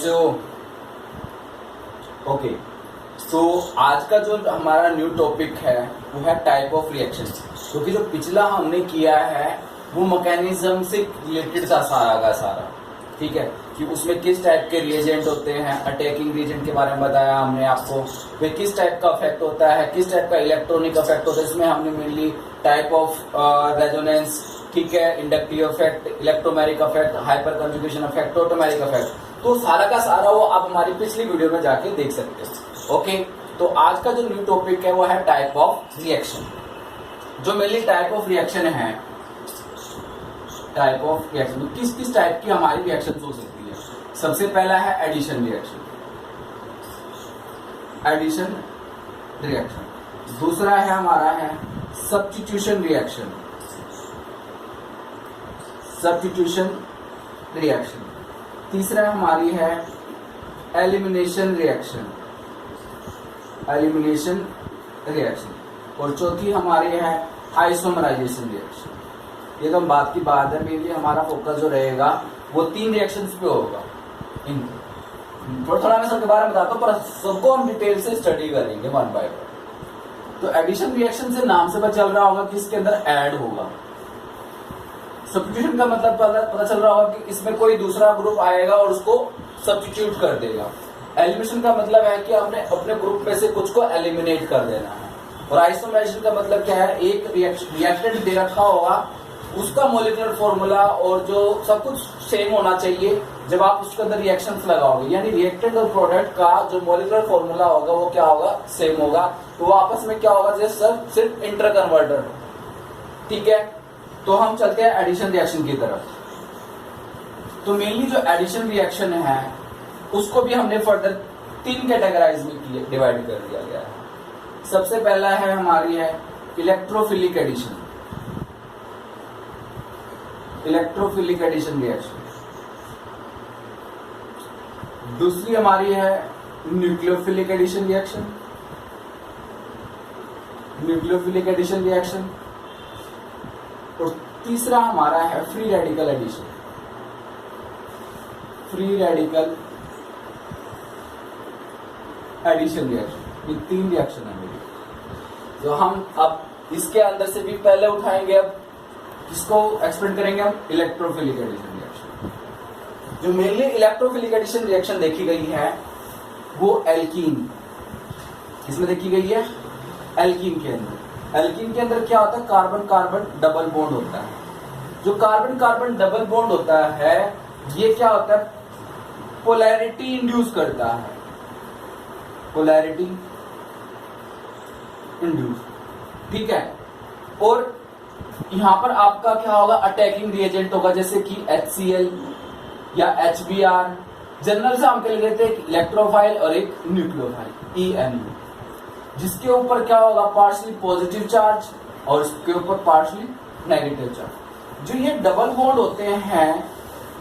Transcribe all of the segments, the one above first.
कैसे हो? ओके, तो आज का जो हमारा न्यू टॉपिक है वो है टाइप ऑफ रिएक्शन। क्योंकि जो पिछला हमने किया है वो मैकेनिज्म से रिलेटेड था सारा का सारा, ठीक है, कि उसमें किस टाइप के रिएजेंट होते हैं, अटैकिंग रिएजेंट के बारे में बताया हमने आपको, फिर किस टाइप का इफेक्ट होता है, किस टाइप का इलेक्ट्रॉनिक इफेक्ट होता है। इसमें हमने मेनली टाइप ऑफ रेजोनेंस, ठीक है, inductive effect, electromagnetic effect, hyper conjugation effect, automatic effect, तो सारा का सारा वो आप हमारी पिछली वीडियो में जाके देख सकते हो। ओके, तो आज का जो न्यू टॉपिक है वो है टाइप ऑफ रिएक्शन। जो मेनली टाइप ऑफ रिएक्शन है, टाइप ऑफ रिएक्शन तो किस किस टाइप की हमारी रिएक्शन हो सकती है। सबसे पहला है एडिशन रिएक्शन, एडिशन रिएक्शन। दूसरा है हमारा है सब्स्टिट्यूशन रिएक्शन, सब्स्टिट्यूशन रिएक्शन। तीसरा हमारी है एलिमिनेशन रिएक्शन, एलिमिनेशन रिएक्शन। और चौथी हमारी है आइसोमराइजेशन रिएक्शन। ये तो हम बात की बात है, मेनली हमारा फोकस जो रहेगा वो तीन रिएक्शंस पे होगा। इन थोड़ा मैं सबके बारे में बताता हूँ, पर सबको हम डिटेल से स्टडी करेंगे वन बाय वन। तो एडिशन रिएक्शन से नाम से पता चल रहा होगा कि इसके अंदर ऐड होगा। सब्स्टिट्यूशन का मतलब पता चल रहा होगा कि इसमें कोई दूसरा ग्रुप आएगा और उसको सब्स्टिट्यूट कर देगा। एलिमिनेशन का मतलब है कि हमने अपने ग्रुप में से कुछ को एलिमिनेट कर देना है। और आइसोमराइजेशन का मतलब क्या है, एक रिएक्टेंट दे रखा होगा, उसका मॉलिक्यूलर फॉर्मूला और जो सब कुछ सेम होना चाहिए जब आप उसके अंदर रिएक्शंस लगाओगे, यानी रिएक्टेंट और प्रोडक्ट का जो मॉलिक्यूलर फॉर्मूला होगा वो क्या होगा, सेम होगा। तो वो आपस में क्या होगा, जैसे सिर्फ इंटर कन्वर्टर, ठीक है। तो हम चलते हैं एडिशन रिएक्शन की तरफ। तो मेनली जो एडिशन रिएक्शन है उसको भी हमने फर्दर तीन कैटेगराइज में डिवाइड कर दिया गया है। सबसे पहला है हमारी है electrophilic addition, electrophilic addition reaction. दूसरी हमारी है nucleophilic addition reaction, nucleophilic addition reaction. और तीसरा हमारा है free radical addition, free radical addition reaction. ये तीन रिएक्शन है मेरी। तो हम अब इसके अंदर से भी पहले उठाएंगे, अब इसको एक्सप्लेन करेंगे हम इलेक्ट्रोफिलिक एडिशन रिएक्शन। जो मेनली इलेक्ट्रोफिलिक एडिशन रिएक्शन देखी गई है वो एल्कीन, इसमें देखी गई है एल्कीन के अंदर। एल्कीन के अंदर क्या होता है, कार्बन कार्बन डबल बॉन्ड होता है। जो कार्बन कार्बन डबल बॉन्ड होता है ये क्या होता है, पोलैरिटी इंड्यूस करता है, पोलैरिटी इंड्यूस, ठीक है। और यहां पर आपका क्या होगा, अटैकिंग रिएजेंट होगा, जैसे कि HCl या HBr। जनरल से हम कह लेते हैं एक इलेक्ट्रोफाइल और एक न्यूक्लियोफाइल ENU, जिसके ऊपर क्या होगा, पार्शली पॉजिटिव चार्ज और इसके ऊपर पार्शली नेगेटिव चार्ज। जो ये डबल बॉन्ड होते हैं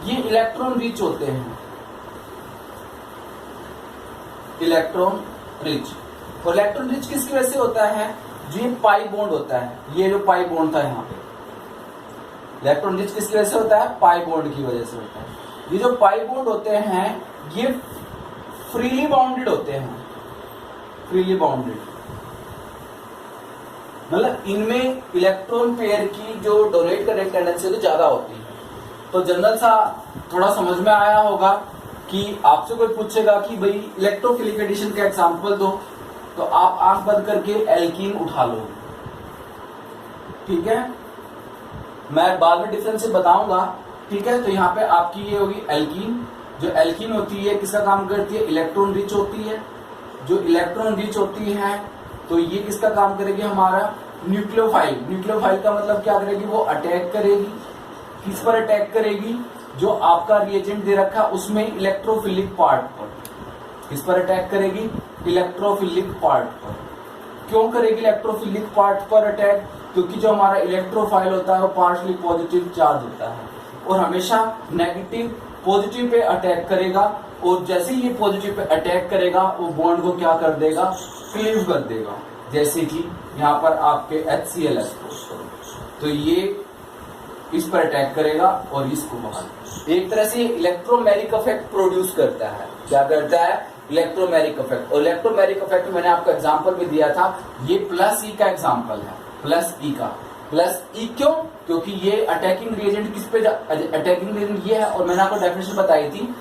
ये इलेक्ट्रॉन रिच होते हैं, इलेक्ट्रॉन रिच। और इलेक्ट्रॉन रिच किसकी वजह से होता है, जो ये पाई बॉन्ड होता है, ये जो पाई बॉन्ड था यहाँ पे, इलेक्ट्रॉन रिच किसकी वजह से होता है, पाई बॉन्ड की वजह से होता है। ये जो पाई बॉन्ड होते हैं ये फ्रीली बाउंडेड होते हैं, फ्रीली बाउंडेड, मतलब इनमें इलेक्ट्रॉन पेयर की जो डोनेट करने की टेंडेंसी तो ज्यादा होती है। तो जनरल सा थोड़ा समझ में आया होगा कि आपसे कोई पूछेगा कि भाई इलेक्ट्रोफिलिक एडिशन का एग्जांपल दो, तो आप आंख बंद करके एल्कीन उठा लो, ठीक है। मैं बाद में डिफरेंस से बताऊंगा, ठीक है। तो यहाँ पे आपकी ये होगी एल्कीन। जो एल्कीन होती है किसका काम करती है, इलेक्ट्रॉन रिच होती है। जो इलेक्ट्रॉन रिच होती है तो ये किसका काम करेगी, हमारा न्यूक्लियोफाइल। न्यूक्लियोफाइल का मतलब क्या करेगी, वो अटैक करेगी, किस पर अटैक करेगी, जो आपका रिएजेंट दे रखा उसमें इलेक्ट्रोफिलिक पार्ट पर। किस पर अटैक करेगी, इलेक्ट्रोफिलिक पार्ट पर। क्यों करेगी इलेक्ट्रोफिलिक पार्ट पर अटैक, क्योंकि जो हमारा इलेक्ट्रोफाइल होता है वो पार्शली पॉजिटिव चार्ज होता है और हमेशा नेगेटिव पॉजिटिव पे अटैक करेगा। और जैसे ही ये पॉजिटिव पे अटैक करेगा वो बॉन्ड को क्या कर देगा, क्लीव कर देगा। जैसे कि यहाँ पर आपके HCl एक्सपोज करो तो ये इस पर अटैक करेगा और इसको बाहर एक तरह से इलेक्ट्रोमैग्नेटिक इफेक्ट प्रोड्यूस करता है। क्या करता है? Electromagnetic effect. और इलेक्ट्रोमैग्नेटिक इफेक्ट मैंने आपको एग्जांपल भी दिया था, ये प्लस ई का एग्जांपल है, प्लस ई का। प्लस ई क्यों? क्योंकि ये अटैकिंग रिएजेंट किस पे, अटैकिंग रिएजेंट ये है, और मैंने आपको डेफिनेशन बताई थी,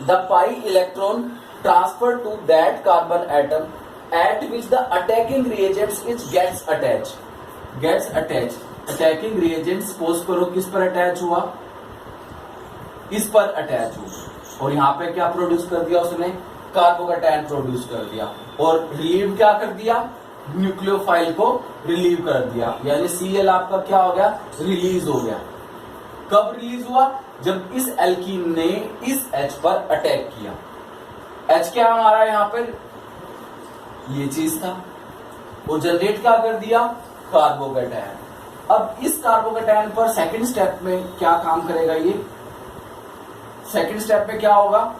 the pi electron transfer to that carbon atom at which the attacking reagents is gets attach. Attacking reagent suppose करो किस पर अटैच हुआ, इस पर अटैच हुआ, और यहाँ पे क्या प्रोड्यूस कर दिया उसने? कार्बोकैटायन प्रोड्यूस कर दिया, और रिलीव क्या कर दिया? न्यूक्लियोफाइल को रिलीव कर दिया, यानी Cl आपका क्या हो गया? रिलीज हो गया। कब रिलीज हुआ? जब इस एल्कीन ने इस H पर अटैक किया। H क्या हमारा यहाँ पर? ये चीज था, वो जनरेट क्या कर दिया? कार्बोकैटायन। अब इस कार्बोकैटायन पर सेकंड स्टेप में क्या काम करेगा ये? सेकंड स्टेप में क्या होगा?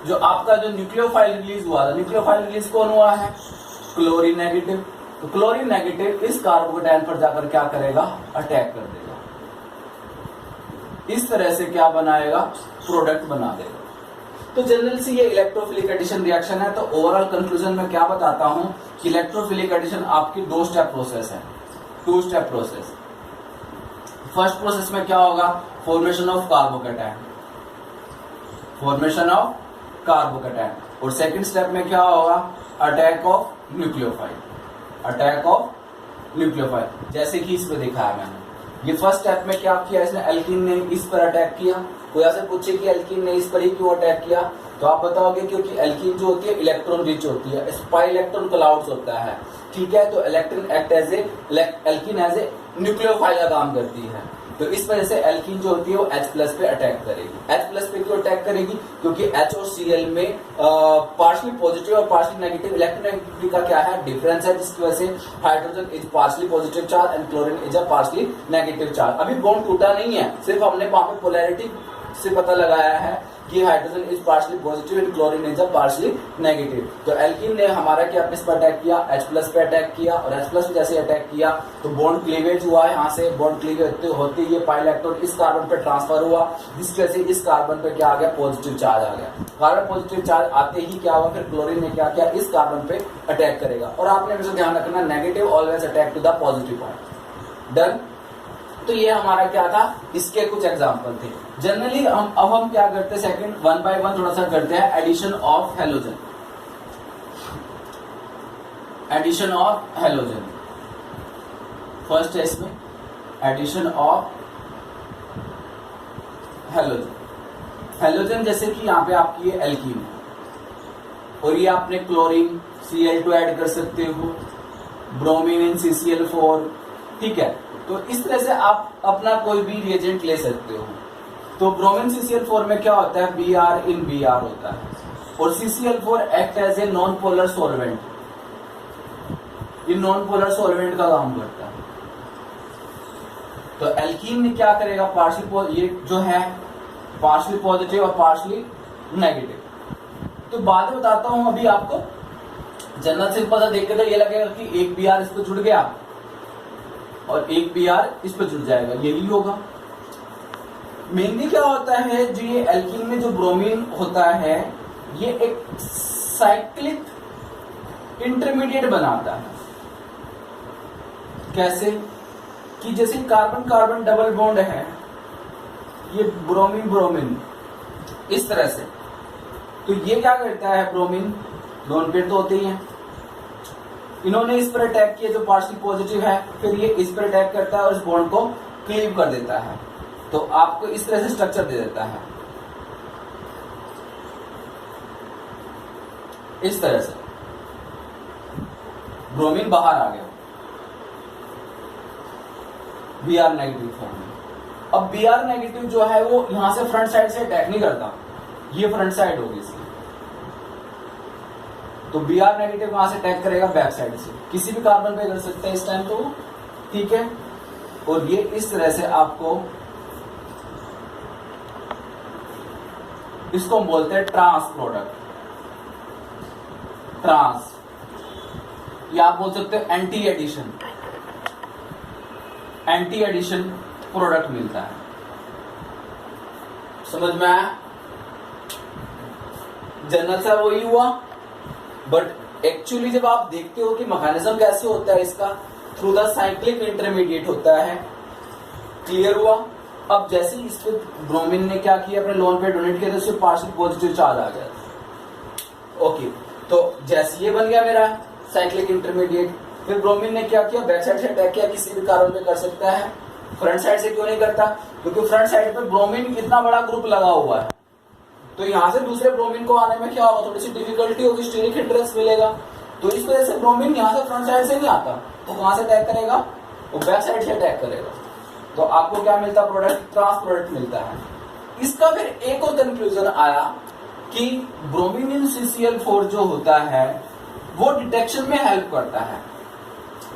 जो आपका जो न्यूक्लियोफाइल रिलीज हुआ था, न्यूक्लियोफाइल रिलीज कौन हुआ है? Chlorine negative. तो क्लोरीन नेगेटिव इस कार्बोकैटायन पर जाकर क्या करेगा? अटैक कर देगा। इस तरह से क्या बनाएगा? प्रोडक्ट बना देगा। तो जनरल से ये इलेक्ट्रोफिलिक एडिशन रिएक्शन है। तो ओवरऑल कंक्लूजन में क्या बताता हूं कि इलेक्ट्रोफिलिक एडिशन आपकी 2 स्टेप प्रोसेस है, 2 स्टेप प्रोसेस। फर्स्ट प्रोसेस में क्या होगा? Formation of carbocation, formation of carbocation. और सेकंड स्टेप में क्या होगा? Attack of nucleophile, attack of nucleophile. जैसे कि इस पे देखा है मैंने, ये फर्स्ट स्टेप में क्या किया इसने? एल्कीन ने इस पर अटैक किया। कोई ऐसे पूछे कि एल्कीन ने इस पर ही क्यों अटैक किया, तो आप बताओगे क्योंकि एल्कीन जो होती है इलेक्ट्रॉन रिच होती है, पाई इलेक्ट्रॉन क्लाउड्स होता है, ठीक है। तो electron act as a, alkene as a nucleophile का काम करती है। तो इस वजह से एल्कीन जो होती है वो H प्लस पे अटैक करेगी। H प्लस पे क्यों अटैक करेगी? क्योंकि H और Cl में पार्शली पॉजिटिव और पार्शली नेगेटिव इलेक्ट्रोनेगेटिविटी का क्या है? डिफरेंस है, जिसकी वजह से hydrogen is partially positive charge and chlorine is a partially negative charge. अभी बॉन्ड टूटा नहीं है, सिर्फ हमने वहां पे पोलैरिटी से पता लगाया है कि hydrogen is partially positive and chlorine is a partially negative. तो एल्कीन ने हमारा क्या इस पर अटैक किया? H प्लस पे अटैक किया, और H प्लस जैसे अटैक किया तो बॉन्ड क्लीवेज हुआ है। यहाँ से बॉन्ड क्लीवेज होते ये पाई इलेक्ट्रॉन इस कार्बन पे ट्रांसफर हुआ, जिसकी वजह से इस कार्बन पे क्या आ गया? पॉजिटिव चार्ज आ गया। कार्बन पॉजिटिव चार्ज आते ही क्या हुआ? फिर क्लोरीन ने क्या किया? इस कार्बन पे अटैक करेगा। और आपने हमेशा ध्यान रखना, negative always attack to the positive point. Done. तो ये हमारा क्या था? इसके कुछ एग्जांपल थे। जनरली हम क्या करते हैं? सेकंड 1 by 1 थोड़ा सा करते हैं। Addition of halogen, addition of halogen first है इसमें, एडिशन ऑफ हेलोजन। हेलोजन जैसे कि यहाँ पे आपकी ये एल्कीन है, और ये आपने क्लोरीन Cl2 ऐड कर सकते हो, ब्रोमीन इन CCl4, ठीक है। तो इस तरह से आप अपना कोई भी रिएजेंट ले सकते हो। तो ब्रोमीन CCl4 में क्या होता है? Br in Br होता है, और CCl4 act as a non polar solvent, ये नॉन पोलर सॉल्वेंट का काम करता है। तो एल्कीन ने क्या करेगा? पार्शली, ये जो है पार्शली पॉजिटिव और पार्शली नेगेटिव। तो बाद में बताता हूं, अभी आपको जनरल सिंपल सा देख के तो ये लगेगा कि एक Br इस पर जुड़ गया और एक Br इस पर जुड़ जाएगा, यही होगा। मेनली क्या होता है, जो ये एल्कीन में जो ब्रोमीन होता है, ये एक साइक्लिक इंटरमीडिएट बनाता है। कैसे? कि जैसे कार्बन कार्बन डबल बॉन्ड है, ये ब्रोमीन ब्रोमीन इस तरह से, तो ये क्या करता है? ब्रोमीन लोन पेयर तो होते ही हैं, इन्होंने इस पर अटैक किया जो पार्शली पॉजिटिव है, फिर ये इस पर अटैक करता है और इस बॉन्ड को क्लीव कर देता है। तो आपको इस तरह से स्ट्रक्चर दे देता है, इस तरह से। ब्रोमीन बाहर आ गया Br नेगेटिव फॉर्म में। अब Br नेगेटिव जो है वो यहां से फ्रंट साइड से अटैक नहीं करता, ये फ्रंट साइड होगी इसकी। तो Br नेगेटिव वहां से अटैक करेगा बैक साइड से, किसी भी कार्बन पे कर सकते हैं इस टाइम तो, ठीक है। और ये इस तरह से आपको, इसको हम बोलते हैं ट्रांस प्रोडक्ट, ट्रांस, या आप बोल सकते हो anti addition, anti addition product मिलता है। समझ में आया? जनरल सा वही हुआ, बट एक्चुअली जब आप देखते हो कि मैकेनिज्म कैसे होता है इसका, थ्रू द साइक्लिक इंटरमीडिएट होता है। क्लियर हुआ? अब जैसे ही इस पे ब्रोमीन ने क्या किया, अपने लोन पे डोनेट किया, तो उससे पार्शियल पॉजिटिव चार्ज आ गया। ओके, तो जैसे ये बन गया मेरा साइक्लिक इंटरमीडिएट, फिर ब्रोमीन ने क्या किया, बैक साइड से अटैक किया, किसी भी कार्बन पे कर सकता है, फ्रंट साइड से क्यों नहीं करता? क्योंकि फ्रंट साइड पे ब्रोमीन इतना बड़ा ग्रुप लगा हुआ है, तो यहां से दूसरे ब्रोमीन को आने में क्या होगा, थोड़ी सी डिफिकल्टी होगी, स्टीरिक हिंड्रेंस मिलेगा। तो इस वजह से ब्रोमीन यहां से फ्रंट साइड से नहीं आता, तो कहां से अटैक करेगा, वो बैक साइड से अटैक करेगा। तो आपको क्या मिलता, प्रोडक्ट, ट्रांस प्रोडक्ट मिलता है। इसका फिर एक और कंक्लूजन आया कि ब्रोमीन इन CCl4 जो होता है वो डिटेक्शन में हेल्प करता है।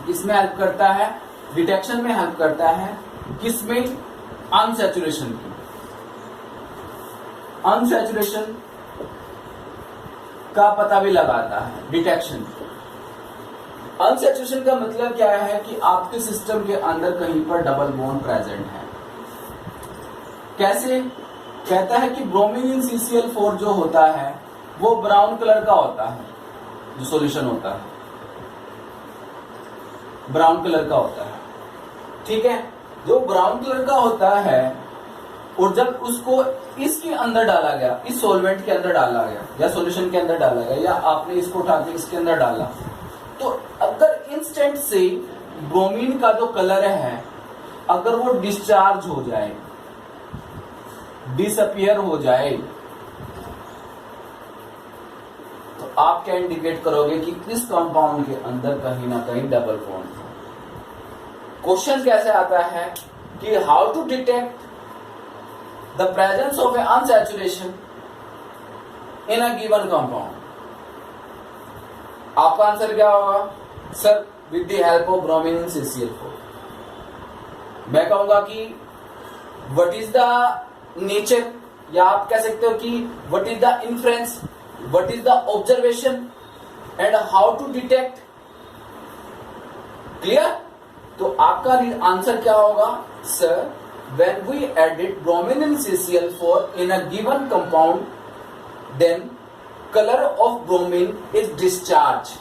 किसमें हेल्प करता है? डिटेक्शन में हेल्प करता है। किसमें? अनसैचुरेशन की। अनसैचुरेशन का पता भी लगाता है डिटेक्शन। अनसैचुरेशन का मतलब क्या है कि आपके सिस्टम के अंदर कहीं पर डबल बॉन्ड प्रेजेंट है। कैसे? कहता है कि ब्रोमीन इन CCl4 जो होता है वो ब्राउन कलर का होता है, जो सॉल्यूशन होता है ब्राउन कलर का होता है। ठीक है, जो ब्राउन कलर का होता है, और जब उसको इसके अंदर डाला गया, इस सॉल्वेंट के अंदर डाला गया या सॉल्यूशन के अंदर डाला गया, या आपने इसको उठा के इसके अंदर डाला, तो अगर इंस्टेंट से ब्रोमीन का जो कलर है अगर वो डिस्चार्ज हो जाए, डिसअपियर हो जाए, तो आप क्या इंडिकेट करोगे कि इस कंपाउंड के अंदर कहीं ना कहीं डबल बॉन्ड है। क्वेश्चन कैसे आता है कि how to detect the presence of a unsaturation in a given compound. आपका आंसर क्या होगा? Sir, with the help of bromine in CCl4। मैं कहूंगा कि व्हाट इज द नेचर, या आप कह सकते हो कि what is the inference, what is the observation and how to detect. Clear? तो आपका आंसर क्या होगा? Sir, when we added bromine in CCl4 in a given compound, then color of bromine is discharged.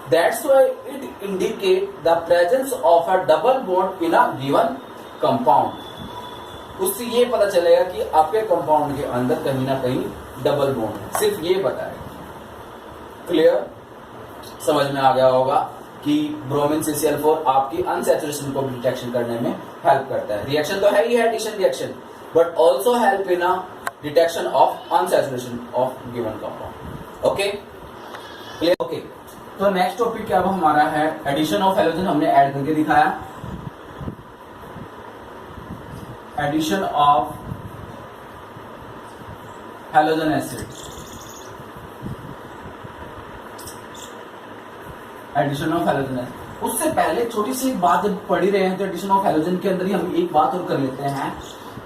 That's why it indicate the presence of a double bond in a given compound. उससे ये पता चलेगा कि आपके compound के अंदर कहीं ना कहीं डबल बॉन्ड है, सिर्फ ये बताएगा। क्लियर? समझ में आ गया होगा कि ब्रोमीन CCl4 आपकी अनसैचुरेशन को डिटेक्शन करने में हेल्प करता है। रिएक्शन तो है ही है, addition reaction, but also help in a detection of unsaturation of given compound. Okay, clear? Okay, तो नेक्स्ट टॉपिक क्या हमारा है, एडिशन ऑफ हैलोजन। हमने ऐड करके दिखाया, addition of halogen acid, addition of halogen acid. उससे पहले छोटी सी एक बात जब पढ़ी रहे हैं तो एडिशन ऑफ हैलोजन के अंदर ही हम एक बात और कर लेते हैं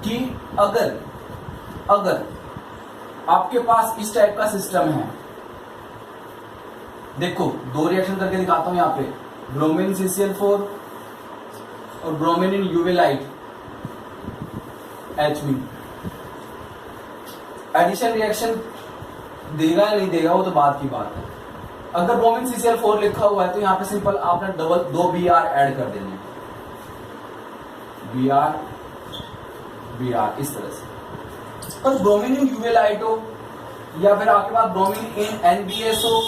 कि अगर आपके पास इस टाइप का सिस्टम है, देखो दो रिएक्शन करके दिखाता हूं यहाँ पे, ब्रोमीन CCl4 और bromine in UV light HB। Addition reaction देगा या नहीं देगा वो तो बात की बात है। अगर ब्रोमीन CCl4 लिखा हुआ है तो यहाँ पे सिंपल आपने डबल 2 Br ऐड कर देने, Br इस तरह से। और ब्रोमीन इन यूवी लाइट हो या फिर आपके पास ब्रोमीन इन NBS हो।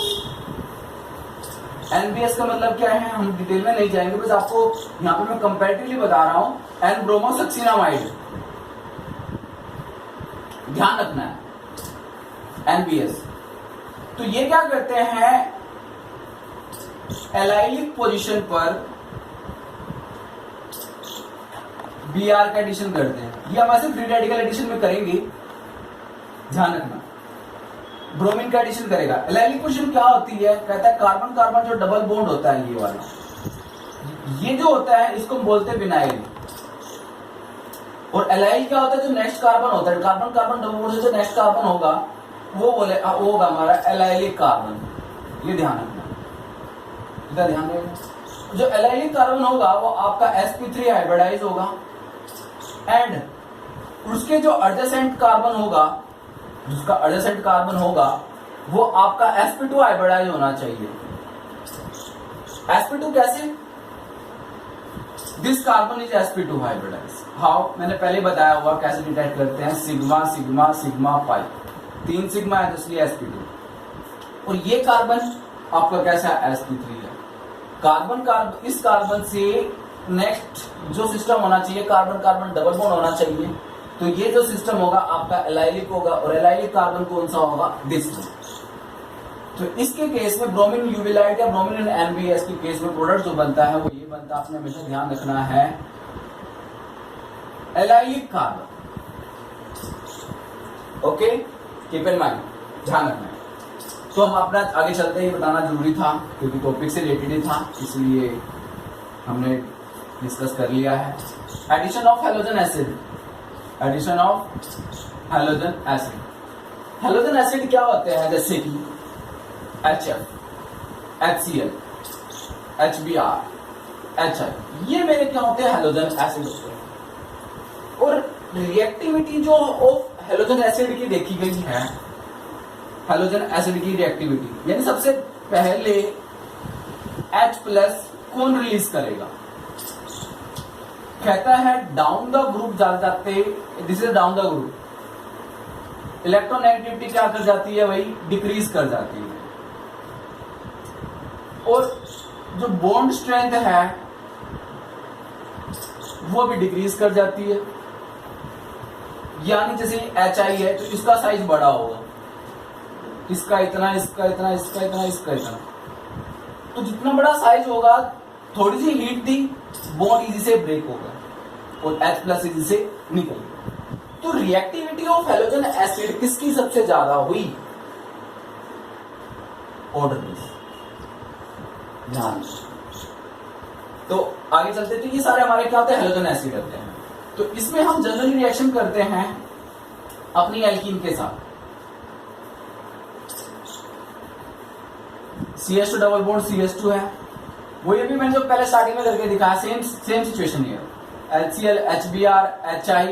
NBS का मतलब क्या है हम डिटेल में नहीं जाएंगे, बस आपको यहाँ पे मैं कंपैरेटिवली बता रहा हूं। एन ब्रोमोसक्सिनामाइड, ध्यान रखना है, NBS। तो ये क्या करते हैं, एलाइलिक पोजीशन पर Br का एडिशन करते हैं। ये हम ऐसे फ्री रेडिकल एडिशन में करेंगे, ध्यान रखना। ब्रोमीन का एडिशन करेगा। एलाइलिक पोजीशन क्या होती है, कहता है कार्बन कार्बन जो डबल बॉन्ड होता है, ये वाला, ये जो होता है इसको हम बोलते हैं विनाइल। और एलाइल क्या होता है, जो नेक्स्ट कार्बन होता है, कार्बन कार्बन डबल बॉन्ड से जो नेक्स्ट कार्बन होगा वो होगा हमारा एलाइलिक कार्बन। ये ध्यान रखना, इधर ध्यान रखना। जो एलाइलिक कार्बन होगा वो आपका sp3 हाइब्रिडाइज होगा, एंड उसके जो एडजेसेंट कार्बन होगा, जिसका एडजेसेंट कार्बन होगा वो आपका sp2 हाइब्रिडाइज होना चाहिए। sp2 कैसे? This carbon is sp2 hybridise. How? मैंने पहले बताया हुआ कैसे डिटेक्ट करते हैं, sigma sigma sigma pi, 3 sigma है तो इसलिए sp2। और ये कार्बन आपका कैसा sp3 है। कार्बन इस कार्बन से नेक्स्ट जो सिस्टम होना चाहिए, कार्बन कार्बन डबल बॉन्ड होना चाहिए। तो ये जो सिस्टम होगा आपका एलाइलिक होगा, और एलाइलिक कार्बन कौन सा होगा? दिस। तो इसके केस में ब्रोमीन यूविलाइट या ब्रोमीन एनबीएस के केस में प्रोडक्ट जो बनता है वो ये बनता है, आपने हमेशा ध्यान रखना है, allylic carbon. Okay, keep in mind, ध्यान रखना है। तो हम अपना आगे चलते ही बताना जरूरी था क्योंकि टॉपिक से रिलेटेड ही था, इसलिए हमने डिस्कस कर लिया है। Addition of halogen acid, addition of halogen acid. Halogen acid क्या होते हैं? जैसे कि HF, HCl, HBr, HI, ये मेरे क्या होते हैं? हैलोजन एसिड होते हैं। और रिएक्टिविटी जो ऑफ हैलोजन एसिड की देखी गई है, हैलोजन एसिड की रिएक्टिविटी यानी सबसे पहले H+ कौन रिलीज करेगा? कहता है डाउन द ग्रुप जाते, this is down the group, electronegativity क्या कर जाती है भाई? डिक्रीज कर जाती है। और जो बॉन्ड स्ट्रेंथ है वो भी डिक्रीज कर जाती है। यानी जैसे HI है तो इसका साइज बड़ा होगा, इसका इतना, इसका इतना, इसका इतना, इसका इतना। तो जितना बड़ा साइज होगा, थोड़ी सी हीट दी, बॉन्ड इजी से ब्रेक होगा और H+ इजी से निकलेगा। तो रिएक्टिविटी ऑफ हैलोजन एसिड किसकी सबसे ज्यादा हुई? Order base. ध्यान। तो आगे चलते, तो ये सारे हमारे क्या होते हैं? हैलोजन एसिड होते हैं। तो इसमें हम जनरली रिएक्शन करते हैं अपनी एल्कीन के साथ। CH2 डबल बॉन्ड CH2 है, वो ये भी मैंने जो पहले स्टार्टिंग में करके दिखाया, सेम सिचुएशन है। HCl, HBr, HI,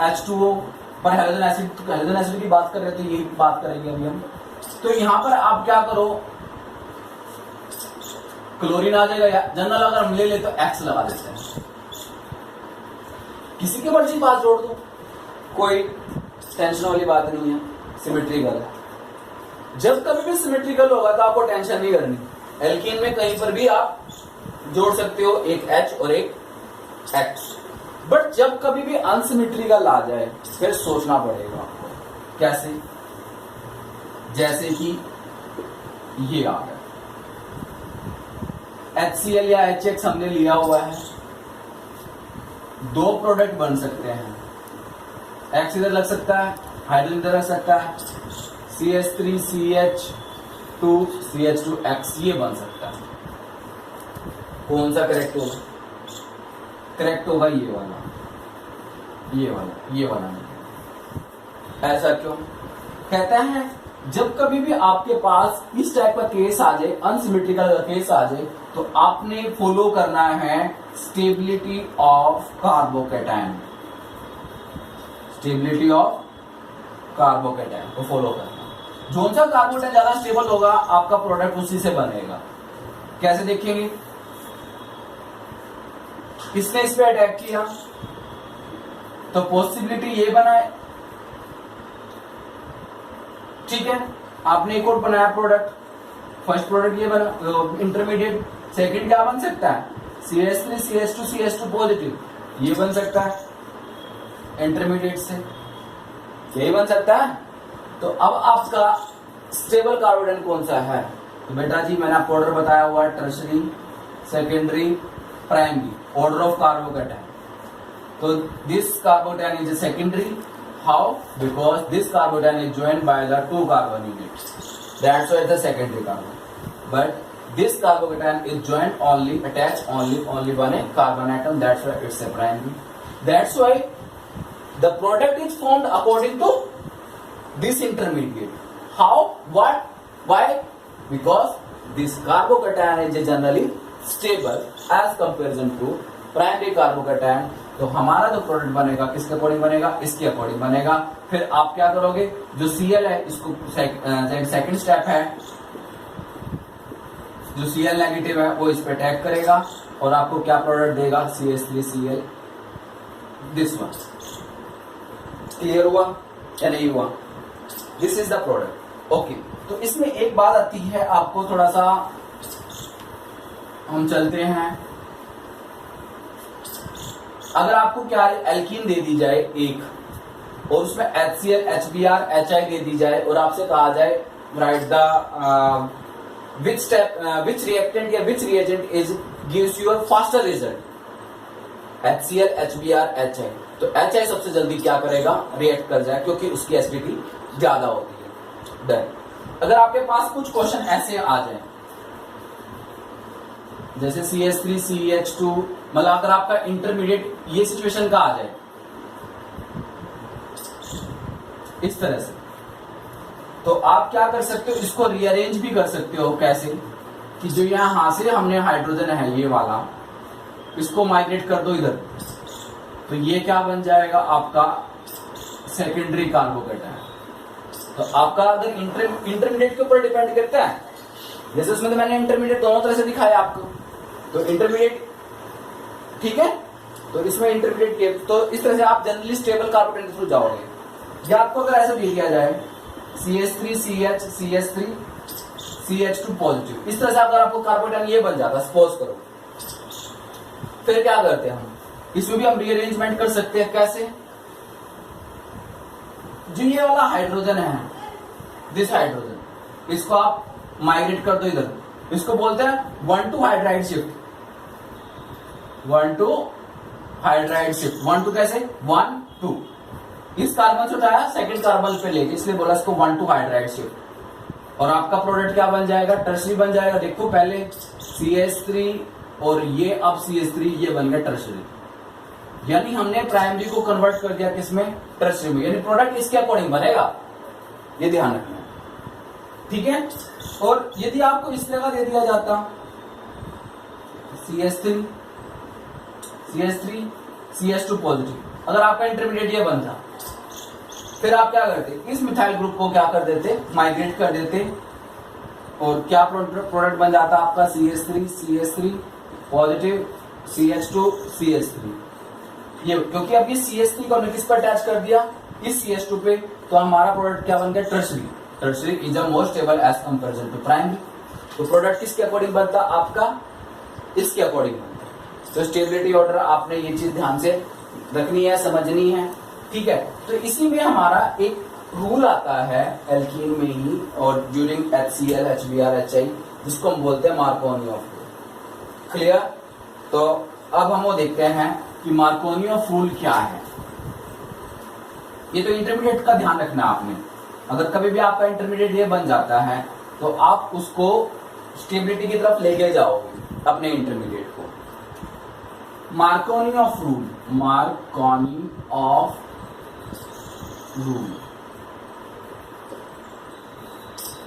H2O पर हैलोजन एसिड, तो हैलोजन एसिड की बात कर रहे थे, ये बात करेंगे अभी हम। तो यहां पर आप क्या करो, क्लोरीन आ जाएगा, या जनरल अगर हम ले ले तो X लगा देते हैं, किसी के मर्जी पास जोड़ दो, कोई टेंशन वाली बात नहीं है, सिमेट्रिकल है। जब कभी भी सिमेट्रिकल होगा तो आपको टेंशन नहीं करनी, एल्कीन में कहीं पर भी आप जोड़ सकते हो, एक H और एक X। बट जब कभी भी अनसिमेट्रिकल आ जाए फिर सोचना पड़ेगा आपको, कैसे? जैसे कि ये आ गया HCl या HX हमने लिया हुआ है, दो प्रोडक्ट बन सकते हैं, X इधर लग सकता है, हाइड्रोजन इधर लग सकता है, CH3 CH2 CH2X ये बन सकता है। कौन सा करेक्ट होगा? करेक्ट होगा ये वाला, ये वाला, ये वाला नहीं। ऐसा क्यों? कहता है जब कभी भी आपके पास इस टाइप का केस आ जाए, अनसिमेट्रिकल का केस आ जाए, तो आपने फॉलो करना है stability of carbocation, stability of carbocation को फॉलो करना। जो सा कार्बोकैटायन ज्यादा स्टेबल होगा आपका प्रोडक्ट उसी से बनेगा। कैसे देखेंगे? किसने इस पे अटैक किया तो पॉसिबिलिटी ये बना है, ठीक है। आपने एक और बनाया प्रोडक्ट, फर्स्ट प्रोडक्ट ये बना इंटरमीडिएट, सेकंड क्या बन सकता है? CH3 CH2 CH2 पॉजिटिव, ये बन सकता है इंटरमीडिएट से, यही बन सकता है। तो अब आपका स्टेबल कार्बोकैटायन कौन सा है? तो बेटा जी मैंने आपको ऑर्डर बताया हुआ है, tertiary, secondary, primary, order of carbocation. तो this carbocation is secondary, how? Because this carbocation is joined by the 2 carbon units, that's why it's a secondary carbon. But this carbocation is joined only, attached only by a carbon atom, that's why it's a primary. That's why the product is formed according to this intermediate. How? What? Why? Because this carbocation is generally stable as comparison to primary carbocation, तो हमारा जो product बनेगा किसके according बनेगा, इसके according बनेगा। फिर आप क्या करोगे, जो Cl है इसको सेकंड स्टेप है, जो Cl नेगेटिव है वो इस पे अटैक करेगा और आपको क्या प्रोडक्ट देगा, CH3Cl, दिस वन। क्लियर हुआ या नहीं हुआ? This is the product. Okay, तो इसमें एक बात आती है, आपको थोड़ा सा हम चलते हैं। अगर आपको क्या एल्कीन दे दी जाए एक और उसमें HCl, HBr, HI दे दी जाए और आपसे कहा जाए write the which step which reactant या which reagent is gives you a faster result, HCl, HBr, HI, तो HI सबसे जल्दी क्या करेगा, रिएक्ट कर जाए क्योंकि उसकी एसिडिटी ज्यादा होती है। देन अगर आपके पास कुछ क्वेश्चन ऐसे आ जाए जैसे CH3CH2, मतलब अगर आपका इंटरमीडिएट ये सिचुएशन का आ जाए इस तरह से, तो आप क्या कर सकते हो, इसको रीअरेंज भी कर सकते हो। कैसे कि जो यहां से हमने हाइड्रोजन है ये वाला, इसको माइग्रेट कर दो इधर, तो ये क्या बन जाएगा आपका सेकेंडरी कार्बोकेटायन। तो आपका अगर इंटरमीडिएट के ऊपर डिपेंड करता है, जैसे उसमें तो मैंने इंटरमीडिएट दोनों तरह से दिखाया आपको, तो इंटरमीडिएट ठीक है, तो इसमें इंटरमीडिएट के, तो इस तरह से आप जनरली स्टेबल कार्बोकेटायन के थ्रू जाओगे। या आपको अगर ऐसे दे दिया जाए CH3CH, CH3 CH2 पॉजिटिव, इस तरह से अगर आपको कार्बोकेटायन ये बन जाता, सपोज करो, फिर क्या करते हैं हम, इसमें भी हम रीअरेंजमेंट कर सकते हैं। कैसे, जो ये वाला हाइड्रोजन है, दिस हाइड्रोजन, इसको आप माइग्रेट कर दो इधर, इसको बोलते हैं 1 to hydride shift, 1 to hydride shift. 1 to कैसे, 1 2, इस कार्बन से उठाया सेकंड कार्बन पे ले, इसलिए बोला इसको 1 to हाइड्राइड शिफ्ट, और आपका प्रोडक्ट क्या बन जाएगा, टर्शरी बन जाएगा। देखो पहले CH3 और ये अब CH3, ये बन गया टर्शरी, यानी हमने प्राइमरी को कन्वर्ट कर दिया किसमें, टर्शरी में, यानी प्रोडक्ट इसके अकॉर्डिंग बनेगा, ये ध्यान रखना, ठीक है। और यदि आपको इस तरह का दे दिया जाता CH3 CH2 पॉजिटिव, अगर आपका इंटरमीडिएट ये बनता, फिर आप क्या करते, इस मिथाइल ग्रुप को क्या कर देते, माइग्रेट कर देते, और क्या प्रोडक्ट बन जाता आपका CH3 पॉजिटिव, CH2 CH3, ये क्योंकि अब ये CH3 को हमने किस पर अटैच कर दिया, इस CH2 पे, तो हमारा प्रोडक्ट क्या बन गया, tertiary. Tertiary is a more stable as comparison to primary, तो प्रोडक्ट किसके अकॉर्डिंग बनता, आपका इसके अकॉर्डिंग बनता। तो स्टेबिलिटी ऑर्डर आपने ये चीज ध्यान से रखनी है, समझनी है, ठीक है। तो इसी में हमारा एक रूल आता है एल्कीन में ही और ड्यूरिंग HCl, HBr, HI, जिसको हम बोलते हैं मार्कोनी ऑफ रूल। क्लियर? तो अब हम वो देखते हैं कि मार्कोनी ऑफ रूल क्या है। ये तो इंटरमीडिएट का ध्यान रखना आपने, अगर कभी भी आपका इंटरमीडिएट ये बन जाता है तो आप उसको स्टेबिलिटी की तरफ लेके जाओगे अपने इंटरमीडिएट को। Markovnikov of rule, Markovnikov of rule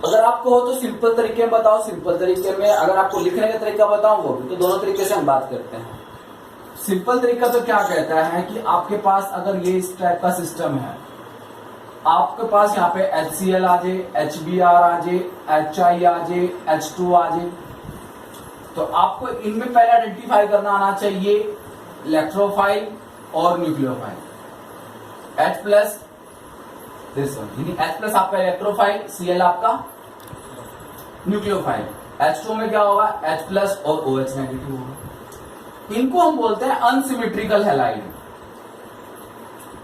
अगर आपको हो तो सिंपल तरीके में बताओ, सिंपल तरीके में, अगर आपको लिखने का तरीका बताओ वो भी, तो दोनों तरीके से हम बात करते हैं। सिंपल तरीका तो क्या कहता है कि आपके पास अगर ये इस टाइप का सिस्टम है, आपके पास यहाँ पे HCl आ जाए, HBr आ जाए, HI आ जाए, H2 आ जाए, तो आपको इनमें पहले आइडेंटिफाई करना आना चाहिए इलेक्ट्रोफाइल और nucleophile. H plus this one, यानी H प्लस आपका इलेक्ट्रोफाइल, Cl आपका न्यूक्लियोफाइल, H2 में क्या होगा, H प्लस और OH नेगेटिव होगा। इनको हम बोलते हैं अनसिमेट्रिकल हैलाइड,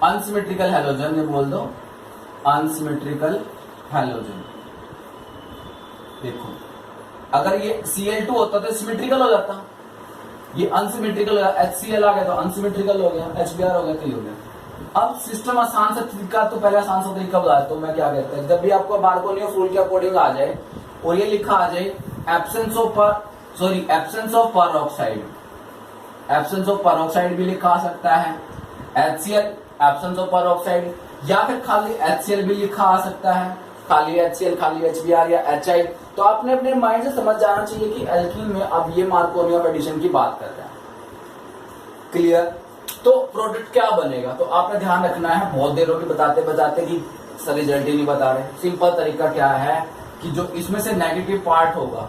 अनसिमेट्रिकल हैलोजन, ये बोल दो अनसिमेट्रिकल हैलोजन। देखो अगर ये Cl2 होता तो सिमेट्रिकल हो जाता, ये अनसिमेट्रिकल हो, HCl आ गया तो अनसिमेट्रिकल हो गया, HBr हो गया तो ये हो गया। अब सिस्टम आसान सा तरीका, तो पहले आसान सा तरीका बता देता हूं मैं क्या कहता है। जब भी आपको मार्कोनी ऑफ रूल के अकॉर्डिंग आ जाए और ये लिखा आ जाए absence of peroxide, absence of peroxide भी लिखा आ सकता है, HCl एब्सेंस ऑफ पेरोक्साइड, या फिर खाली HCl भी लिखा आ सकता है, खाली HCl, खाली HBr या HI। तो आपने अपने माइंड से समझ जाना चाहिए कि एल्कीन में अब ये मार्कोनी ऑफ एडिशन की बात कर रहा है। क्लियर। तो प्रोडक्ट क्या बनेगा, तो आपने ध्यान रखना है, बहुत देर होगी बताते बताते कि सर रिजल्ट ही नहीं बता रहे। सिंपल तरीका क्या है कि जो इसमें से नेगेटिव पार्ट होगा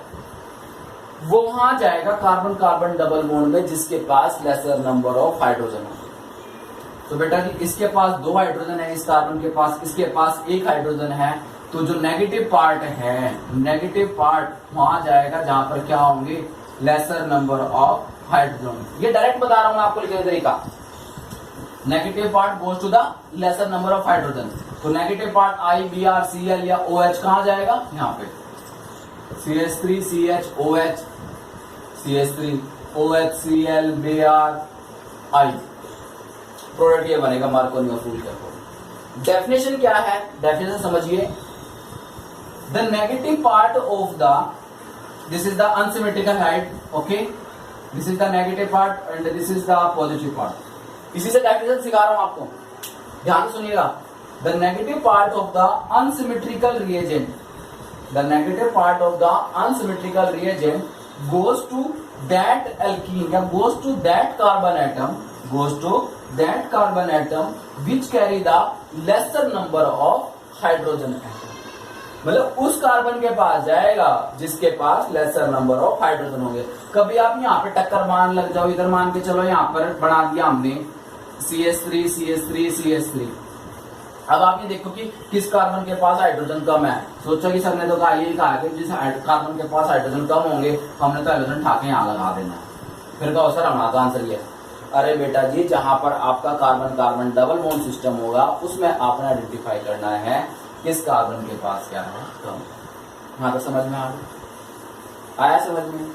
वो वहां जाएगा कार्बन कार्बन डबल बॉन्ड में जिसके पास लेसर नंबर ऑफ हाइड्रोजन होगा। तो बेटा जी इसके पास 2 हाइड्रोजन है, इस कार्बन के पास, इसके पास 1 हाइड्रोजन है, तो जो नेगेटिव पार्ट है, नेगेटिव पार्ट वहां जाएगा जहां पर क्या होंगे, लेसर नंबर ऑफ हाइड्रोजन। ये डायरेक्ट बता रहा हूं मैं आपको लिखने का तरीका। Negative part goes to the lesser number of hydrogen. तो नेगेटिव पार्ट IBr Cl या OH कहां जाएगा, यहाँ पे CH3 CH CH3 OH Cl Br I। Product ये बनेगा मार्कोनी ऑफ रूल का। डेफिनेशन क्या है, डेफिनेशन समझिए। The negative part of the, this is the unsymmetrical height, okay, this is the negative part and this is the positive part. इसी से definition सिखा रहा हूं आपको, ध्यान सुनिएगा। The negative part of the unsymmetrical reagent, the negative part of the unsymmetrical reagent goes to that alkene या goes to that carbon atom, goes to that carbon atom which carry the lesser number of hydrogen atom। मतलब उस carbon के पास जाएगा जिसके पास laser number of hydrogen होंगे। कभी आप यहाँ पे टक्कर मान लग जाओ, इधर मान के चलो यहाँ पर बना दिया हमने CH3 CH3 CH3। अब आप ये देखो कि किस कार्बन के पास हाइड्रोजन कम है। सोचो कि सर ने तो कहा यही कहा कि जिस कार्बन के पास हाइड्रोजन कम होंगे हमने तो हाइड्रोजन ठाके यहाँ लगा देना है। फिर कहो सर हमारा तो आंसर ये। अरे बेटा जी जहां पर आपका carbon carbon double bond system होगा उसमें आपने आइडेंटिफाई करना है किस कार्बन के पास क्या है कम। हाँ तो समझ में आया समझ में।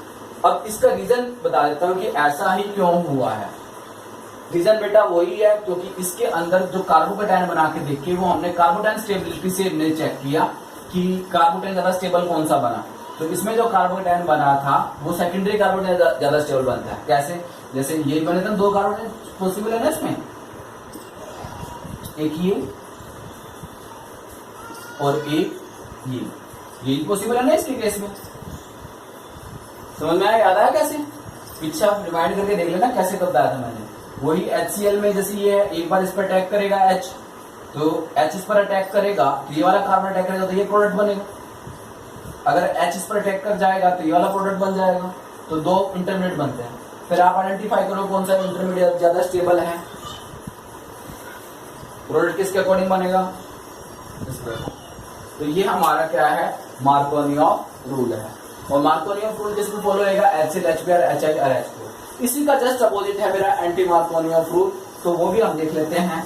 अब इसका रीजन बता देता हूँ कि ऐसा ही क्यों हुआ है। रीजन बेटा वही है क्योंकि इसके अंदर जो कार्बोकेटायन बना के देखिए वो हमने कार्बोकेटायन स्टेबिलिटी से हमने चेक किया कि कार्बोकेटायन ज्यादा स्टेबल कौन सा बना। तो इसमें जो कार्बोकेटायन बना था वो सेकेंडरी कार्बोकेटायन ज्यादा स्टेबल बनता है। कैसे, जैसे यही बने थे 2 कार्बोकेटायन पॉसिबल है ना इसमें, एक ये और एक ये, यही पॉसिबल है ना इसके केस में। समझ में आया, याद आया कैसे, पीछे आप रिमाइंड करके देख लेना कैसे कब बताया था मैंने। वही HCl में जैसे ये एक बार इस पर अटैक करेगा H, तो H इस पर अटैक करेगा तो ये वाला कार्बन अटैक करेगा तो ये प्रोडक्ट बनेगा। अगर H इस पर अटैक कर जाएगा तो ये वाला प्रोडक्ट बन जाएगा। तो 2 इंटरमीडिएट बनते हैं। फिर आप आइडेंटिफाई करो कौन सा इंटरमीडिएट ज्यादा स्टेबल है, प्रोडक्ट किसके अकॉर्डिंग बनेगा इस पर। तो ये हमारा क्या है, मार्कोनी ऑफ रूल है। और मार्कोनी ऑफ रूल किसको फॉलो होगा, HCl HBr HI और H4। इसी का जस्ट अपोजिट है मेरा एंटी मार्कोनी ऑफ रूल, तो वो भी हम देख लेते हैं।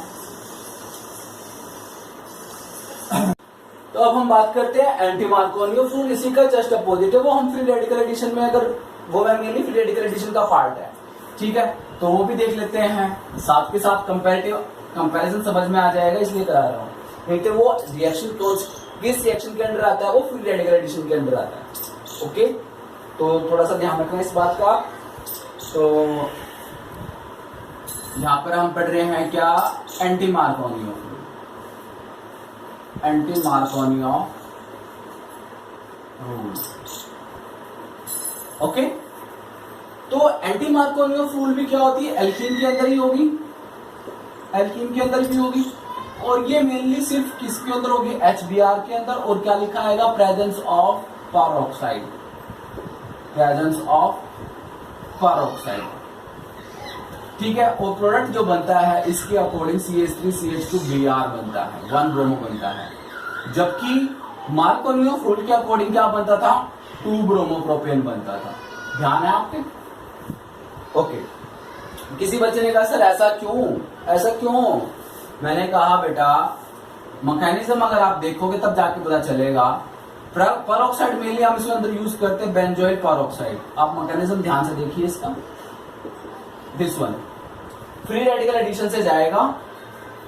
तो अब हम बात करते हैं एंटी मार्कोनी ऑफ रूल, इसी का जस्ट अपोजिट है। वो हम फ्री रेडिकल एडिशन में, अगर वो मेनली फ्री रेडिकल एडिशन का पार्ट है, ठीक है, तो वो भी देख लेते हैं। साथ के साथ कंपैरिजन समझ में आ जाएगा इसलिए करा रहा हूँ, क्योंकि वो रिएक्शन किस रिएक्शन के अंदर आता है, वो फ्री रेडिकल एडिशन के अंदर आता है। ओके, तो थोड़ा सा ध्यान रखना इस बात का। तो यहां पर हम पढ़ रहे हैं क्या, anti Markovnikov of rule, anti Markovnikov of rule. Okay, तो एंटी मार्कोनी ऑफ रूल भी क्या होती है, एल्कीन के अंदर ही होगी, एल्कीन के अंदर भी होगी। और ये मेनली सिर्फ किसके अंदर होगी, HBr के अंदर। और क्या लिखा आएगा, presence of peroxide, presence of peroxide, ठीक है। और प्रोडक्ट जो बनता है इसके अकॉर्डिंग CH3 CH2 Br बनता है, 1 ब्रोमो बनता है। जबकि मार्कोनी ऑफ रूल के अकॉर्डिंग क्या बनता था, 2 ब्रोमो प्रोपेन बनता था। ध्यान है आपके। ओके, किसी बच्चे ने कहा सर ऐसा क्यों, ऐसा क्यों। मैंने कहा बेटा मैकेनिज्म अगर आप देखोगे तब जाके पता चलेगा। पेरोक्साइड मेनली हम इसके अंदर यूज करते हैं बेंजोइल पेरोक्साइड। आप मैकेनिज्म ध्यान से देखिए इसका। This one free radical addition से जाएगा,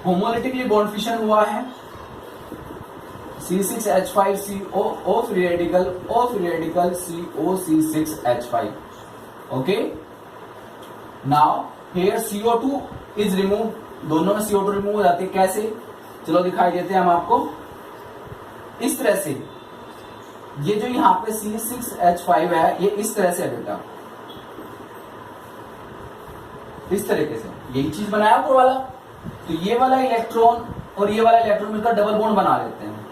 होमोलिटिकली बॉन्ड फिशन हुआ है, C6H5CO O free radical COC6H5। Okay, now here CO2 is remove, दोनों में CO2 रिमूव हो जाती है। कैसे, चलो दिखाई देते हैं हम आपको इस तरह से। ये जो यहाँ पे C6H5 है ये इस तरह से है बेटा, इस तरीके से यही चीज बनाया ऊपर वाला, तो ये वाला इलेक्ट्रॉन और ये वाला इलेक्ट्रॉन मिलकर डबल बॉन्ड बना लेते हैं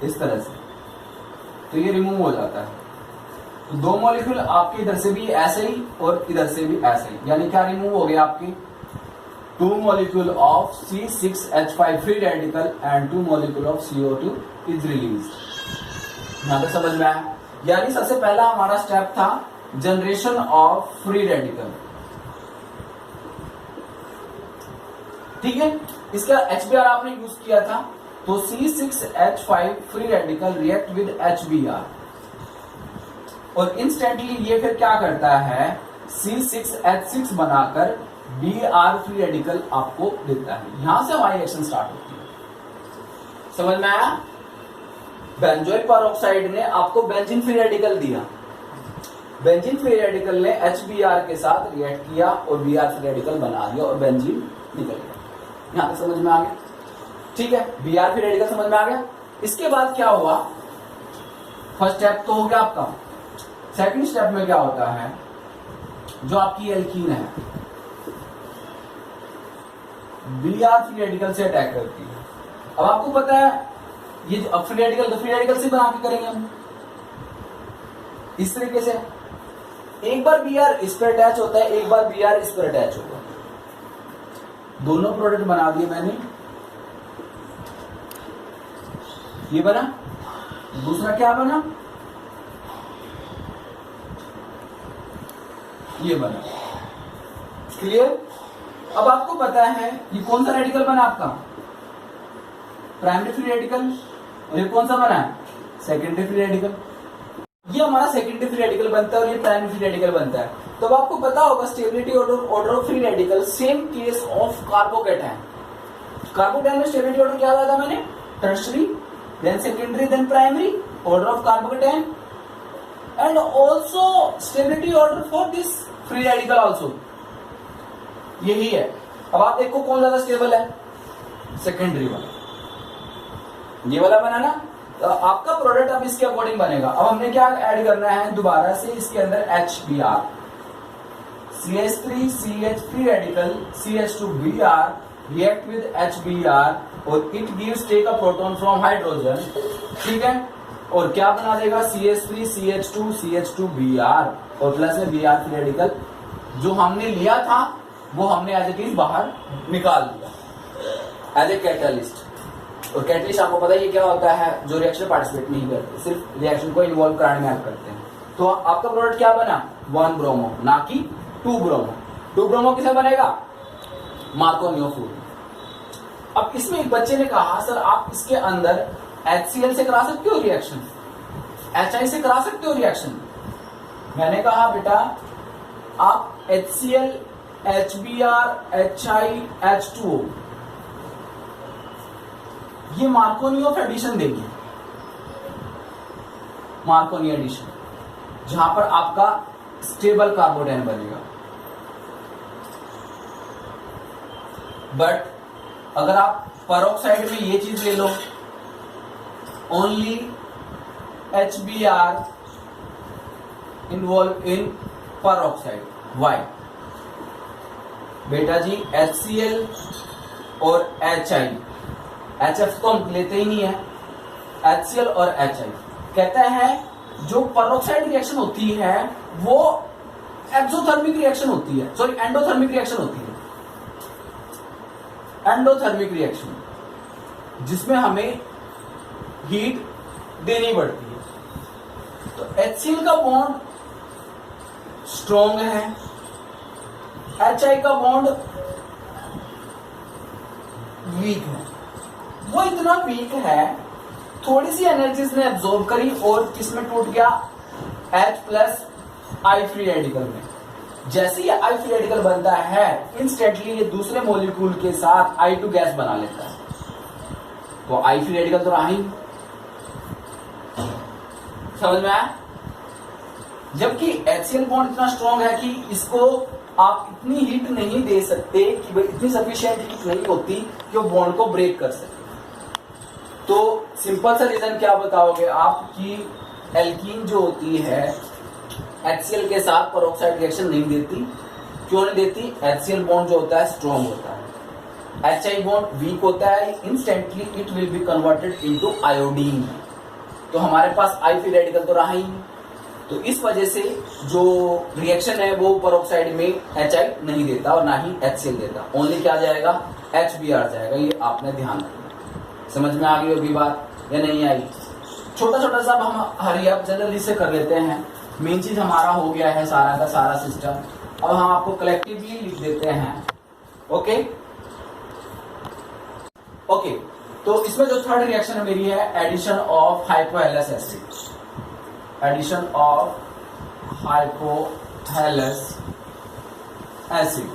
इस तरह से, तो ये रिमूव हो जाता है। तो दो मॉलिक्यूल आपके इधर से भी ऐसे ही और इधर से भी ऐसे ही, यानी क्या रिमूव हो गया आपके 2 molecule of C6H5 free radical and 2 molecule of CO2 is released। यहां तक समझ में आया? यानी सबसे पहला हमारा स्टेप था जनरेशन ऑफ फ्री रेडिकल, ठीक है। इसका HBr आपने यूज किया था, तो C6H5 free radical react with HBr और इंस्टेंटली ये फिर क्या करता है, C6H6 बनाकर Br फ्री रेडिकल आपको देता है। यहां से हमारी रिएक्शन स्टार्ट होती है। समझ में आया? बेंजोइक पेरोक्साइड ने आपको बेंजीन फ्री रेडिकल दिया, बेंजीन फ्री रेडिकल ने HBr के साथ रिएक्ट किया और Br फ्री रेडिकल बना दिया और बेंजीन निकल गया। यहां तक समझ में आ गया? ठीक है, Br फ्री रेडिकल समझ में आ गया। इसके बाद क्या हुआ, फर्स्ट स्टेप तो हो गया आपका। सेकंड स्टेप में क्या होता है, जो आपकी एल्कीन है Br फ्री रेडिकल से अटैक करती है। अब आपको पता है ये अब फ्री रेडिकल, तो फ्री रेडिकल से बना के करेंगे हम इस तरीके से। एक बार Br इस पर अटैच होता है, एक बार Br इस पर अटैच होगा। दोनों प्रोडक्ट बना दिए मैंने, ये बना, दूसरा क्या बना, ये बना। क्लियर? अब आपको पता है ये कौन सा रेडिकल बना आपका, प्राइमरी फ्री रेडिकल, और ये कौन सा बना है, सेकेंडरी फ्री रेडिकल। ये हमारा सेकेंडरी फ्री रेडिकल बनता है और ये प्राइमरी फ्री रेडिकल बनता है। तो अब आपको पता होगा stability order of free radical, same case of carbocation. Carbocation में स्टेबिलिटी ऑर्डर क्या था मैंने, tertiary, then secondary, then primary order of carbocation, and also stability order for this free radical also यही है। अब आप देखो कौन ज्यादा स्टेबल है, सेकेंडरी वाला, ये वाला बना ना। तो आपका प्रोडक्ट अब इसके अकॉर्डिंग बनेगा। अब हमने क्या ऐड करना है दोबारा से इसके अंदर HBr, CH3 CH free radical CH2Br react with HBr और it gives take a proton from hydrogen, ठीक है, और क्या बना देगा CH3 CH2 CH2Br और प्लस में Br फ्री रेडिकल जो हमने लिया था वो हमने एज इट इज बाहर निकाल दिया एज ए कैटलिस्ट। और कैटलिस्ट आपको पता है ये क्या होता है, जो रिएक्शन पार्टिसिपेट नहीं करते, सिर्फ रिएक्शन को इन्वॉल्व कराने में हेल्प करते हैं। तो आपका प्रोडक्ट क्या बना, 1 ब्रोमो, ना कि 2 ब्रोमो। 2 ब्रोमो किसे बनेगा, मार्कोनियो फ्रूट। अब इसमें एक बच्चे ने कहा सर आप इसके अंदर HCl से करा सकते हो रिएक्शन, HI से करा सकते हो रिएक्शन। मैंने कहा बेटा आप HCl HBr HI H2O ये मार्कोनी ऑफ एडिशन देंगे, मार्कोनी एडिशन, जहां पर आपका स्टेबल कार्बोडेन बनेगा। बट अगर आप पेरोक्साइड में ये चीज ले लो, only HBr involve in peroxide, why बेटा जी HCl और HI, HF तो हम लेते ही नहीं है, HCl और HI कहता है जो पेरोक्साइड रिएक्शन होती है वो एक्सोथर्मिक रिएक्शन होती है, सॉरी एंडोथर्मिक रिएक्शन होती है, एंडोथर्मिक रिएक्शन जिसमें हमें हीट देनी पड़ती है। तो HCl का बॉन्ड स्ट्रॉन्ग है, HI का बॉन्ड वीक है। वो इतना वीक है, थोड़ी सी एनर्जी इसने एब्जॉर्ब करी और किसमें टूट गया, H plus I free radical में। जैसे ही I फ्री रेडिकल बनता है इंस्टेंटली ये दूसरे मॉलिक्यूल के साथ I2 गैस बना लेता है, तो I फ्री रेडिकल तो रहा ही। समझ में आया? जबकि HCl बॉन्ड इतना स्ट्रॉन्ग है कि इसको आप इतनी हीट नहीं दे सकते कि भाई इतनी सफिशिएंट हीट नहीं होती कि वो बॉन्ड को ब्रेक कर सके। तो सिंपल सा रीजन क्या बताओगे आप कि एल्कीन जो होती है HCl के साथ पेरोक्साइड रिएक्शन नहीं देती, क्यों नहीं देती? HCl बॉन्ड जो होता है स्ट्रॉन्ग होता है, HI बॉन्ड वीक होता है, instantly it will be converted into iodine. तो हमारे पास आई फ्री रेडिकल तो रहा ही नहीं, तो इस वजह से जो रिएक्शन है वो परोक्साइड में HI नहीं देता और ना ही HCl देता, ओनली क्या जाएगा? HBr जाएगा। ये आपने ध्यान रखना। समझ में आ गई होगी बात या नहीं आई? छोटा छोटा सा हम हरी अप जनरली से कर लेते हैं। मेन चीज हमारा हो गया है सारा का सारा सिस्टम। अब हम आपको कलेक्टिवली लिख देते हैं। ओके ओके, तो इसमें जो थर्ड रिएक्शन है मेरी है addition of hypohalous acid. Addition of hypohalous acid.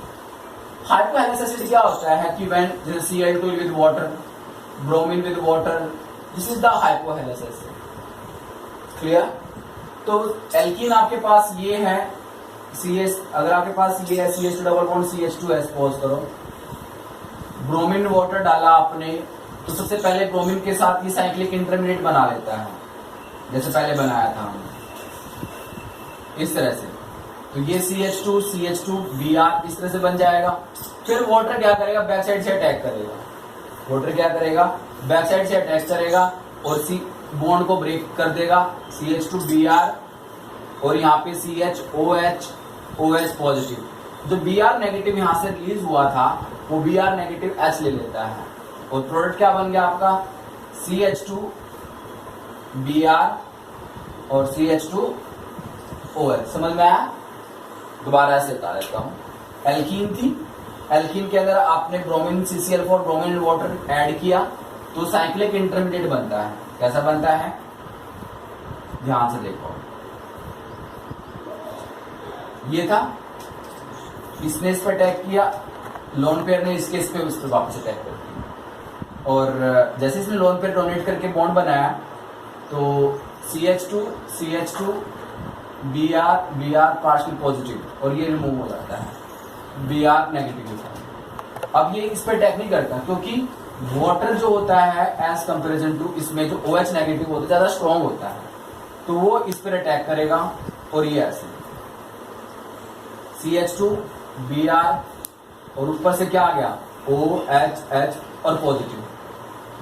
Hypohalous acid क्या होता है कि when Cl2 with water, bromine with water, this is the hypohalous acid. Clear? तो एल्कीन आपके पास ये है CS, अगर आपके पास ये है CH2 double bond CH2 suppose करो, ब्रोमीन वाटर डाला आपने, तो सबसे पहले ब्रोमीन के साथ ये साइक्लिक इंटरमीडिएट बना लेता है, जैसे पहले बनाया था हमने इस तरह से। तो ये CH2 CH2 Br इस तरह से बन जाएगा। फिर वाटर क्या करेगा? बैक साइड से अटैक करेगा। वाटर क्या करेगा? बैक साइड से अटैक करेगा और सी बॉन्ड को ब्रेक कर देगा, CH2 Br, और यहाँ पे CHOH OH पॉजिटिव। जो Br नेगेटिव यहाँ से रिलीज हुआ था वो Br नेगेटिव H ले लेता है और प्रोडक्ट क्या बन गया आपका? CH2 Br और CH2 OH। समझ में आया? दोबारा से बता देता हूँ। एल्कीन थी, एल्कीन के अंदर आपने bromine CCl4 bromine water add किया तो साइक्लिक इंटरमीडिएट बनता है। कैसा बनता है? ध्यान से देखो, ये था, इसने इस पर अटैक किया, लोन पेयर ने इसके इस पे उस पर वापस अटैक कर दिया, और जैसे इसने लोन पेयर डोनेट करके बॉन्ड बनाया तो CH2 Br पार्शियल पॉजिटिव और ये रिमूव हो जाता है, Br नेगेटिव होता है। अब ये इस पर अटैक नहीं करता क्योंकि वाटर जो होता है एज कंपेरिजन टू इसमें जो OH नेगेटिव होता है ज्यादा स्ट्रॉन्ग होता है, तो वो इस पर अटैक करेगा और ये ऐसे CH2 Br और ऊपर से क्या आ गया? OH और पॉजिटिव।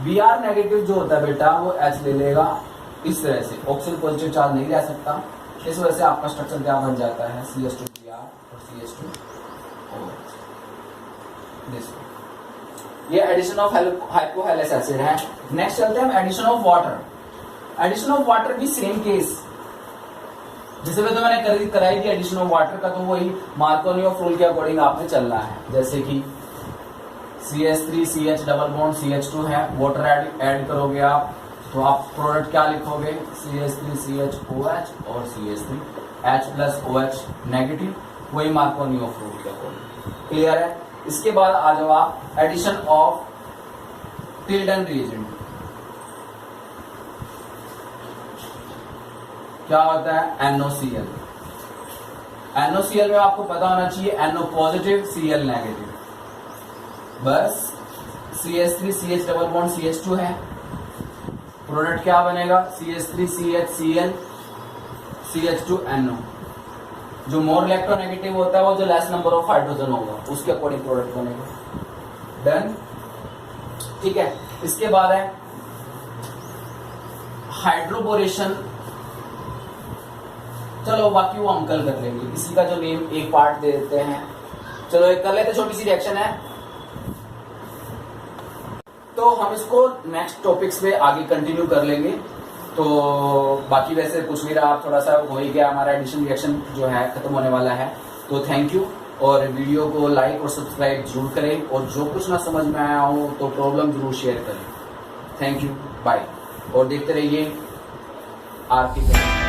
Br नेगेटिव जो होता है बेटा वो H ले लेगा इस तरह से, ऑक्सीजन पॉजिटिव चार्ज नहीं रह सकता, इस वजह से आपका स्ट्रक्चर क्या बन जाता है? CH2 Br और CH2 OH। ये एडिशन ऑफ हाइपोहेलस एसिड है। नेक्स्ट चलते हैं हम addition of water. Addition of water भी सेम केस, जैसे तो मैंने कराई थी एडिशन ऑफ वाटर का, तो वही मार्कोनियोफ रूल के अकॉर्डिंग आपने चलना है। जैसे कि CH3 CH double bond CH2 है, वाटर ऐड करोगे आप तो आप प्रोडक्ट क्या लिखोगे? CH3 CHOH और CH3 H plus OH negative, वही मार्कोनियोफ रूल के अकॉर्डिंग। क्लियर है? इसके बाद आ जाओ आप एडिशन ऑफ टिल्डन रिएजेंट। क्या होता है? NOCl। NOCl में आपको पता होना चाहिए NO पॉजिटिव Cl नेगेटिव, बस CH3 CH double bond CH2 है, प्रोडक्ट क्या बनेगा? CH3 CHCl CH2 NO। जो मोर इलेक्ट्रोनेगेटिव होता है वो जो लेस नंबर ऑफ हाइड्रोजन होगा उसके अकॉर्डिंग प्रोडक्ट बनेगा। डन? ठीक है। इसके बाद है हाइड्रोबोरेशन। चलो बाकी वो हम कल कर लेंगे, इसी का जो नेम एक पार्ट दे देते हैं। चलो एक कर लेते, छोटी सी रिएक्शन है, तो हम इसको नेक्स्ट टॉपिक्स पे आगे कंटिन्यू कर लेंगे। तो बाकी वैसे कुछ भी रहा, थोड़ा सा हो ही गया, हमारा एडिशन रिएक्शन जो है खत्म होने वाला है। तो थैंक यू, और वीडियो को लाइक और सब्सक्राइब जरूर करें, और जो कुछ ना समझ में आया हो तो प्रॉब्लम जरूर शेयर करें। थैंक यू, बाय, और देखते रहिए आरके।